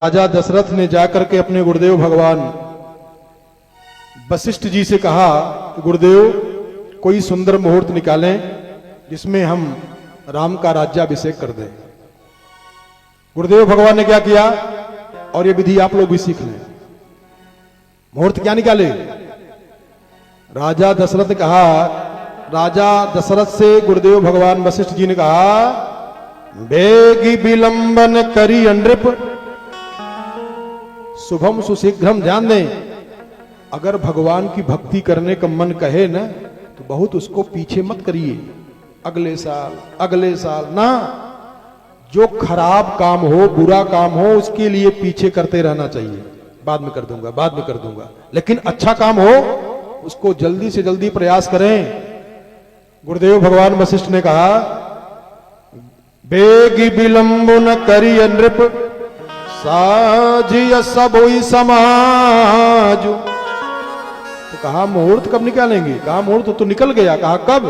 राजा दशरथ ने जाकर के अपने गुरुदेव भगवान वशिष्ठ जी से कहा कि गुरुदेव कोई सुंदर मुहूर्त निकालें जिसमें हम राम का राज्याभिषेक कर दें। गुरुदेव भगवान ने क्या किया, और ये विधि आप लोग भी सीख लें। मुहूर्त क्या निकाले? राजा दशरथ ने कहा, राजा दशरथ से गुरुदेव भगवान वशिष्ठ जी ने कहा, बेगी विलंबन करी नृप शुभम सुशीघ्रम। ध्यान दें, अगर भगवान की भक्ति करने का मन कहे ना तो बहुत उसको पीछे मत करिए, अगले साल ना। जो खराब काम हो, बुरा काम हो, उसके लिए पीछे करते रहना चाहिए। बाद में कर दूंगा। लेकिन अच्छा काम हो उसको जल्दी से जल्दी प्रयास करें। गुरुदेव भगवान वशिष्ठ ने कहा, बेगी विलंब न करी नृप साजिय सबोई समाज। तो कहा मुहूर्त कब निकालेंगे? कहा मुहूर्त तो निकल गया। कहा कब?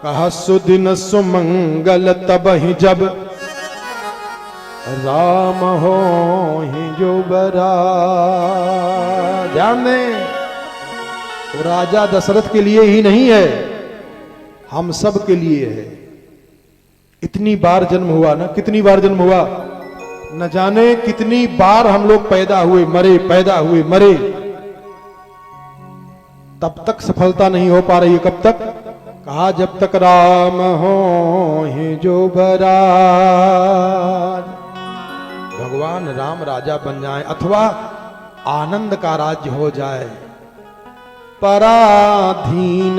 कहा सुदिन सुमंगल तब ही जब राम हो ही जो बरा। ध्यान दें, तो राजा दशरथ के लिए ही नहीं है, हम सब के लिए है। इतनी बार जन्म हुआ ना, कितनी बार जन्म हुआ न जाने, कितनी बार हम लोग पैदा हुए मरे, तब तक सफलता नहीं हो पा रही है। कब तक? कहा जब तक राम हो ही जो बराज। भगवान राम राजा बन जाए अथवा आनंद का राज्य हो जाए। पराधीन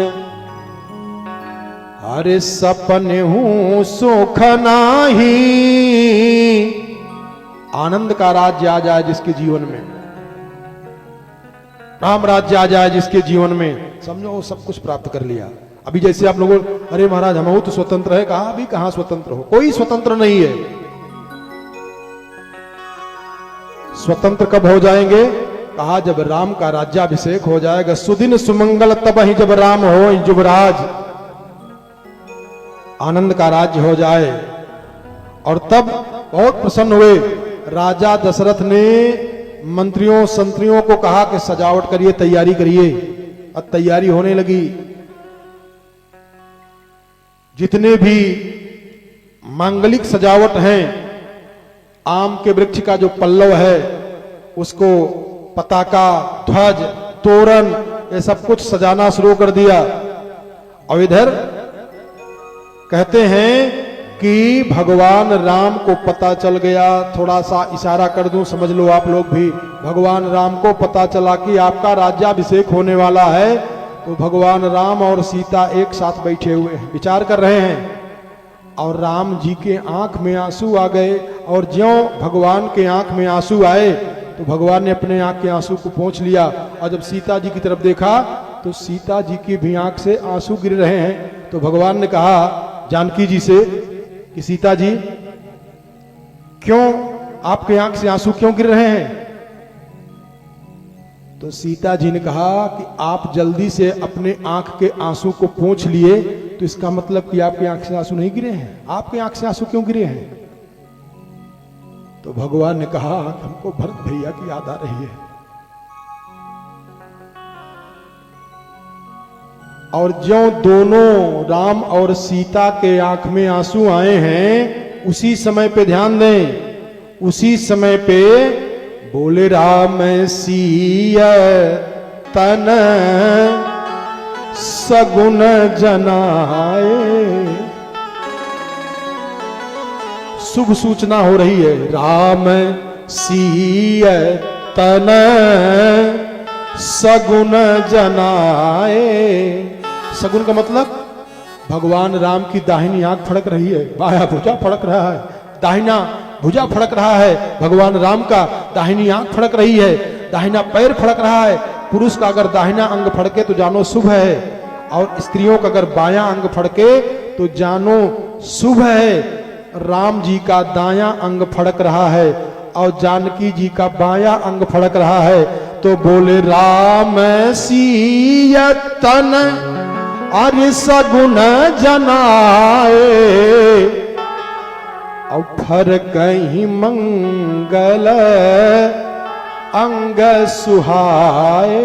अरे सपने हूं सुख नाही। आनंद का राज्य आ जाए जिसके जीवन में, राम राज्य आ जाए जिसके जीवन में, समझो वो सब कुछ प्राप्त कर लिया। अभी जैसे आप लोगों, अरे महाराज हम तो स्वतंत्र है। कहा अभी कहां स्वतंत्र हो? कोई स्वतंत्र नहीं है। स्वतंत्र कब हो जाएंगे? कहा जब राम का राज्याभिषेक हो जाएगा। सुदिन सुमंगल तब ही जब राम हो युवराज, आनंद का राज्य हो जाए। और तब बहुत प्रसन्न हुए। राजा दशरथ ने मंत्रियों संत्रियों को कहा कि सजावट करिए, तैयारी करिए। अब तैयारी होने लगी। जितने भी मांगलिक सजावट हैं, आम के वृक्ष का जो पल्लव है उसको पताका, ध्वज, तोरण, ये सब कुछ सजाना शुरू कर दिया। और इधर कहते हैं कि भगवान राम को पता चल गया, थोड़ा सा इशारा कर दूं, समझ लो आप लोग भी। भगवान राम को पता चला कि आपका राज्याभिषेक होने वाला है। तो भगवान राम और सीता एक साथ बैठे हुए हैं, विचार कर रहे हैं। और राम जी के आंख में आंसू आ गए। और ज्यों भगवान के आंख में आंसू आए तो भगवान ने अपने आंख के आंसू को पोंछ लिया। और जब सीता जी की तरफ देखा तो सीता जी की भी आंख से आंसू गिर रहे हैं। तो भगवान ने कहा जानकी जी से कि सीता जी, क्यों आपके आंख से आंसू क्यों गिर रहे हैं? तो सीता जी ने कहा कि आप जल्दी से अपने आंख के आंसू को पोंछ लिए, तो इसका मतलब कि आपके आंख से आंसू नहीं गिरे हैं। आपके आंख से आंसू क्यों गिरे हैं? तो भगवान ने कहा हमको भरत भैया की याद आ रही है। और ज्यों दोनों राम और सीता के आंख में आंसू आए हैं, उसी समय पे ध्यान दें, उसी समय पे बोले राम सीय तन सगुन जनाए। शुभ सूचना हो रही है। राम सीय तन सगुन जनाए। सगुन का मतलब भगवान राम की दाहिनी आंख फड़क रही है, बाया भुजा फड़क रहा है, दाहिना भुजा फड़क रहा है। भगवान राम का दाहिनी आंख फड़क रही है, दाहिना पैर फड़क रहा है। पुरुष का अगर दाहिना अंग फड़के तो जानो शुभ है, और स्त्रियों का अगर बायां अंग फड़के तो जानो शुभ है। राम जी का दायां अंग फड़क रहा है और जानकी जी का बायां अंग फड़क रहा है। तो बोले राम सीय तन अरि सगुन जनाए। और फर कहीं मंगल अंग सुहाए।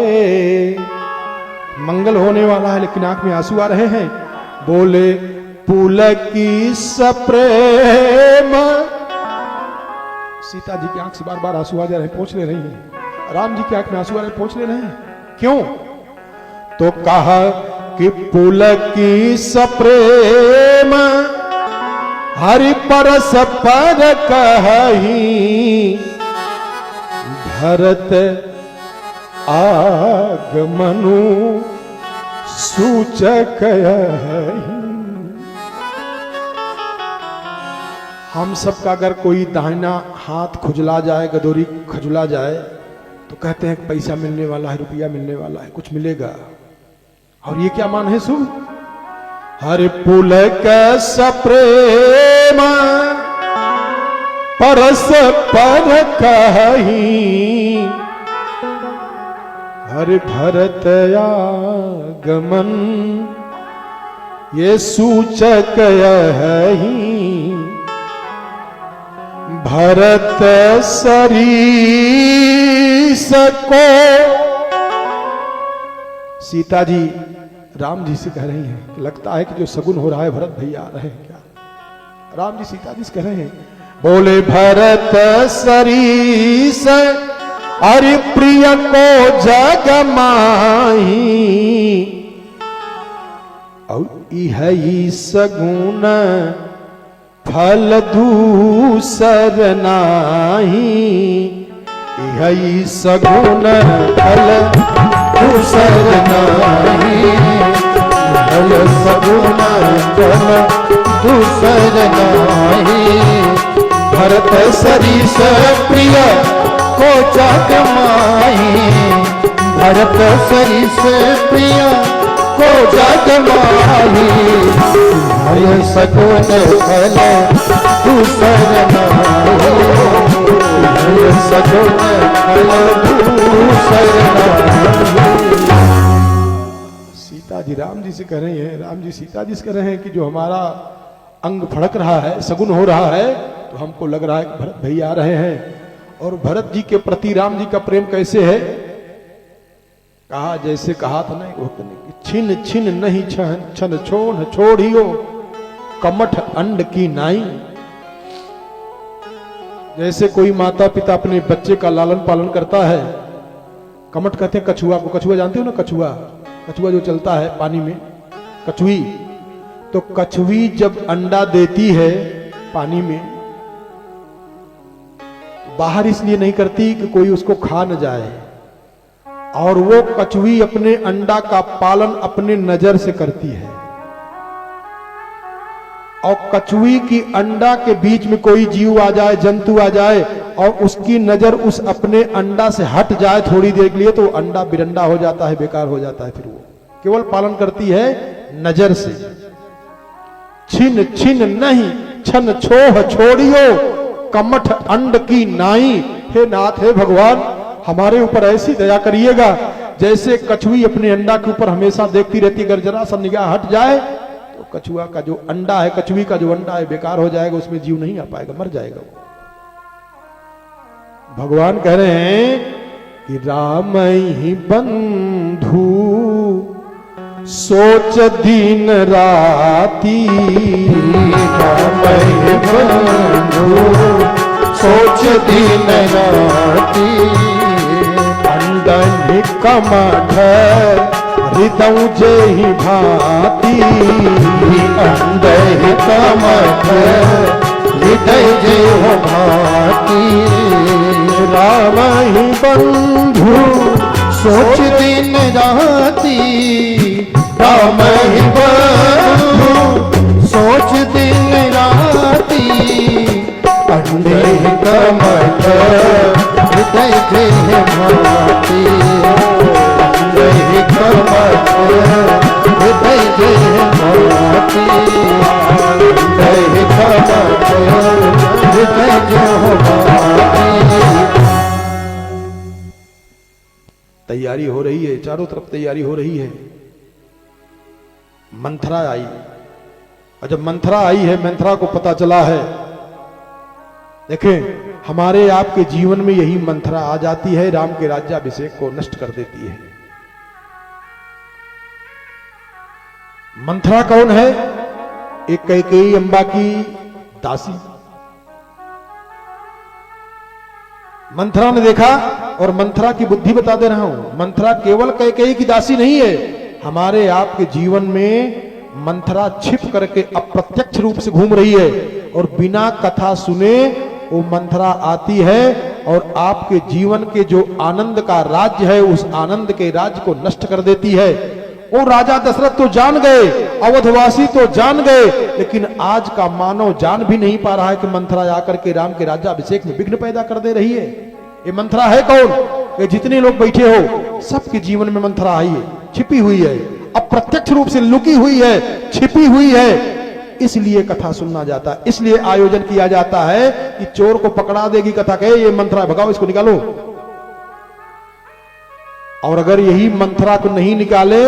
मंगल होने वाला है लेकिन आंख में आंसू आ रहे हैं। बोले पुलकी सप्रेम, सीता जी की आंख से बार बार आंसू आ जा रहे हैं, पोंछ ले रही हैं। राम जी की आंख में आंसू आ रहे हैं, पोंछ ले रहे हैं। क्यों? तो कहा कि पुलकी सप्रेम हरि परस पर कहीं, भरत आगमनु सूचक है। हम सबका अगर कोई दाहिना हाथ खुजला जाए, गदोरी खजुला जाए, तो कहते हैं पैसा मिलने वाला है, रुपया मिलने वाला है, कुछ मिलेगा। और ये क्या मान है शुभ? हरि पुलक सप्रेम परस पर कहीं, हरि भरत आगमन ये सूचक है। भरत सरीस को, सीता जी राम जी से कह रही हैं कि लगता है कि जो सगुन हो रहा है भरत भैया आ रहे हैं क्या? राम जी सीता जी से कह रहे हैं, बोले भरत सरीस अरि प्रिय को जग माही, और इह सगुन फल दूसर नाही, इह सगुन फल दूसर नाही, फल सगुन फल दूसर नाही। भरत सरीस प्रिय को जग माही, भरत सरीस प्रिय को जग माही, भय सगुन फल दूसर नाही, भय सगुन फल दूसर नाही। सीता जी राम जी से कह रही हैं, राम जी सीता जी से कह रहे हैं कि जो हमारा अंग फड़क रहा है, सगुन हो रहा है, तो हमको लग रहा है कि भरत भैया आ रहे हैं। और भरत जी के प्रति राम जी का प्रेम कैसे है? कहा जैसे कहा था ना वो, छिन छिन नहीं छन छोड़ छोड़ियो कमठ अंड की नाई। जैसे कोई माता पिता अपने बच्चे का लालन पालन करता है, कमठ कहते हैं कछुआ को, कछुआ जानते हो ना? कछुआ, कछुआ जो चलता है पानी में, कछुई। तो कछुई जब अंडा देती है पानी में, बाहर इसलिए नहीं करती कि कोई उसको खा न जाए, और वो कछुई अपने अंडा का पालन अपने नजर से करती है। और कछुई की अंडा के बीच में कोई जीव आ जाए, जंतु आ जाए, और उसकी नजर उस अपने अंडा से हट जाए थोड़ी देर के लिए, तो अंडा बिरंडा हो जाता है, बेकार हो जाता है। फिर वो केवल पालन करती है नजर से। छिन छिन नहीं छन छोह छोड़ियो कमठ अंड की नाई। हे नाथ, हे भगवान, हमारे ऊपर ऐसी दया करिएगा जैसे कछुई अपने अंडा के ऊपर हमेशा देखती रहती, अगर जरा सा निगाह हट जाए तो कछुआ का जो अंडा है, कछुई का जो अंडा है, बेकार हो जाएगा, उसमें जीव नहीं आ पाएगा, मर जाएगा वो। भगवान कह रहे हैं कि राम ही बंधु सोच दिन राती, राम ही बंधु सोच दिन राती, अंडन कमठ हृदय जेहि भाती, अंडन कमठ हृदय जेहि भाती। राम ही बंधु सोच दिन राती, राम ही बंधु सोच दिन राती, अंडे कमठ हृदय जेहि भाती, अंडे कमठ हृदय जेहि भाती, अंडे कमठ हृदय जेहि भाती। तैयारी हो रही है, चारों तरफ तैयारी हो रही है। मंथरा आई, और जब मंथरा आई है, मंथरा को पता चला है देखें, हमारे आपके जीवन में यही मंत्रा आ जाती है, राम के राज्याभिषेक को नष्ट कर देती है। मंत्रा कौन है? एक कैकेयी अंबा की दासी। मंथरा ने देखा, और मंथरा की बुद्धि बता दे रहा हूं, मंथरा केवल कैकेयी की दासी नहीं है। हमारे आपके जीवन में मंथरा छिप करके अप्रत्यक्ष रूप से घूम रही है, और बिना कथा सुने वो मंथरा आती है और आपके जीवन के जो आनंद का राज्य है, उस आनंद के राज्य को नष्ट कर देती है। वो राजा दशरथ तो जान गए, अवधवासी तो जान गए, लेकिन आज का मानव जान भी नहीं पा रहा है कि मंथरा आकर के राम के राज्याभिषेक में विघ्न पैदा कर दे रही है। ये मंथरा है कौन? ये जितने लोग बैठे हो, सबके जीवन में मंथरा आई है, छिपी हुई है, अप्रत्यक्ष रूप से लुकी हुई है, छिपी हुई है। इसलिए कथा सुनना जाता है, इसलिए आयोजन किया जाता है कि चोर को पकड़ा देगी कथा, कहे ये मंथरा, भगाओ इसको, निकालो। और अगर यही मंथरा को नहीं निकाले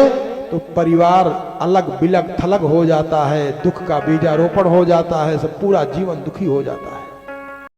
तो परिवार अलग बिलग थलग हो जाता है, दुख का बीजारोपण हो जाता है, सब पूरा जीवन दुखी हो जाता है।